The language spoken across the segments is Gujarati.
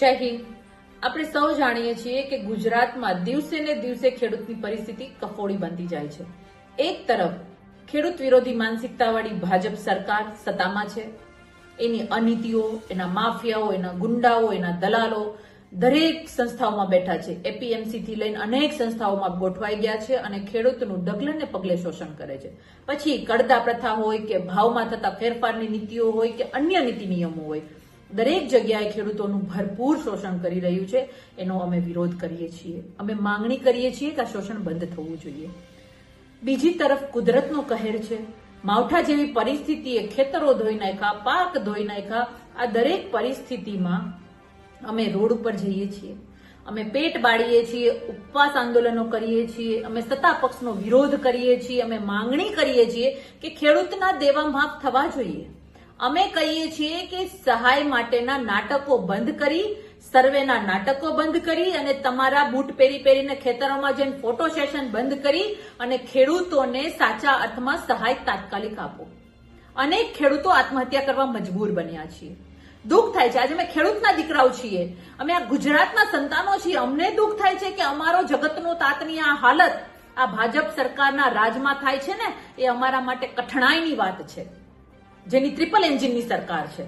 જય હિન્દ। આપણે સૌ જાણીએ છીએ કે ગુજરાતમાં દિવસે ને દિવસે ખેડૂતની પરિસ્થિતિ કફોડી બનતી જાય છે। એક તરફ ખેડૂત વિરોધી માનસિકતાવાળી ભાજપ સરકાર સત્તામાં છે, એની અનીતિઓ, એના માફિયાઓ, એના ગુંડાઓ, એના દલાલો દરેક સંસ્થાઓમાં બેઠા છે। એપીએમસી થી લઈને અનેક સંસ્થાઓમાં ગોઠવાઈ ગયા છે અને ખેડૂતનું ડગલે ને પગલે શોષણ કરે છે। પછી કડદા પ્રથા હોય કે ભાવમાં થતા ફેરફારની નીતિઓ હોય કે અન્ય નીતિ નિયમો હોય, દરેક જગ્યાએ ખેડૂતોનું ભરપૂર શોષણ કરી રહ્યું છે। એનો અમે વિરોધ કરીએ છીએ। અમે માંગણી કરીએ છીએ કે આ શોષણ બંધ થવું જોઈએ। બીજી તરફ કુદરતનો કહેર છે। માવઠા જેવી પરિસ્થિતિએ ખેતરો ધોઈ નાખ્યા, પાક ધોઈ નાખ્યા। આ દરેક પરિસ્થિતિમાં અમે રોડ ઉપર જઈએ છીએ, અમે પેટ બાળીએ છીએ, ઉપવાસ આંદોલનો કરીએ છીએ, અમે સત્તા પક્ષનો વિરોધ કરીએ છીએ, અમે માંગણી કરીએ છીએ કે ખેડૂતના દેવા માફ થવા જોઈએ। અમે કહીએ છીએ કે સહાય માટેના નાટકો બંધ કરી, સર્વેના નાટકો બંધ કરી અને તમારા બૂટ પહેરી પહેરીને ખેતરોમાં જઈને ફોટો સેશન બંધ કરી અને ખેડૂતોને સાચા અર્થમાં સહાય તાત્કાલિક આપો। અનેક ખેડૂતો આત્મહત્યા કરવા મજબૂર બન્યા છીએ। દુઃખ થાય છે, આજે અમે ખેડૂતના દીકરાઓ છીએ, અમે આ ગુજરાતના સંતાનો છીએ। અમને દુઃખ થાય છે કે અમારો જગતનો તાતની આ હાલત આ ભાજપ સરકારના રાજમાં થાય છે ને, એ અમારા માટે કઠણાઈની વાત છે, જેની ટ્રિપલ એન્જિનની સરકાર છે।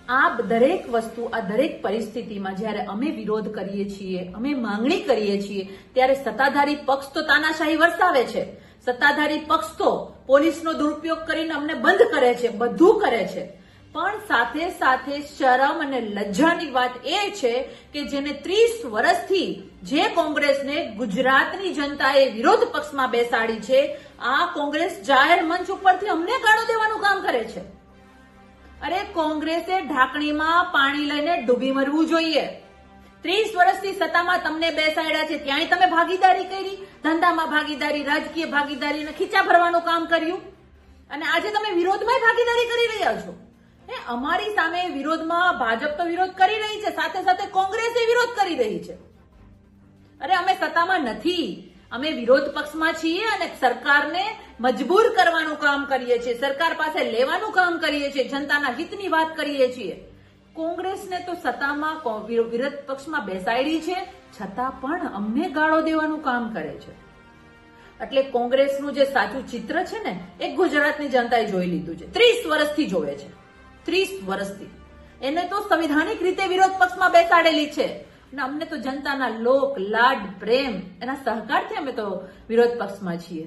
આ દરેક વસ્તુ, આ દરેક પરિસ્થિતિમાં જ્યારે અમે વિરોધ કરીએ છીએ, અમે માંગણી કરીએ છીએ, ત્યારે સત્તાધારી પક્ષ તો તાનાશાહી વરસાવે છે। સત્તાધારી પક્ષ તો પોલીસનો દુરુપયોગ કરીને અમને બંધ કરે છે, બધું કરે છે। પણ સાથે સાથે શરમ અને લજ્જાની વાત એ છે કે જેને 30 વર્ષથી જે કોંગ્રેસને ગુજરાતની જનતાએ વિરોધ પક્ષમાં બેસાડી છે, આ કોંગ્રેસ જાહેર મંચ ઉપરથી અમને ગાળો દેવાનું કામ કરે છે। અરે કોંગ્રેસે ઢાંકણીમાં પાણી લઈને ડૂબી મરવું જોઈએ। 30 વર્ષથી સત્તામાં તમને બેસાડ્યા છે, ત્યાંય તમે ભાગીદારી કરી, ધંધામાં ભાગીદારી, રાજકીય ભાગીદારી અને ખીચા ભરવાનું કામ કર્યું, અને આજે તમે વિરોધમાં ભાગીદારી કરી રહ્યા છો। અમારી સામે વિરોધમાં ભાજપ તો વિરોધ કરી રહી છે, સાથે સાથે કોંગ્રેસે વિરોધ કરી રહી છે। અરે અમે સત્તામાં નથી, અમે વિરોધ પક્ષમાં છીએ અને સરકારને મજબૂર કરવાનું કામ કરીએ છીએ, સરકાર પાસે લેવાનું કામ કરીએ છીએ, જનતાના હિતની વાત કરીએ છીએ। કોંગ્રેસને તો સત્તામાં વિરોધ પક્ષમાં બેસાડી છે, છતાં પણ અમને ગાળો દેવાનું કામ કરે છે। એટલે કોંગ્રેસનું જે સાચું ચિત્ર છે ને, એ ગુજરાતની જનતાએ જોઈ લીધું છે, 30 વર્ષથી જોવે છે, 30 વર્ષથી। એને તો સંવિધાનિક રીતે વિરોધ પક્ષમાં બેસાડેલી છે અને અમને તો જનતાના લોક લાડ પ્રેમ એના સહકારથી અમે તો વિરોધ પક્ષમાં છીએ।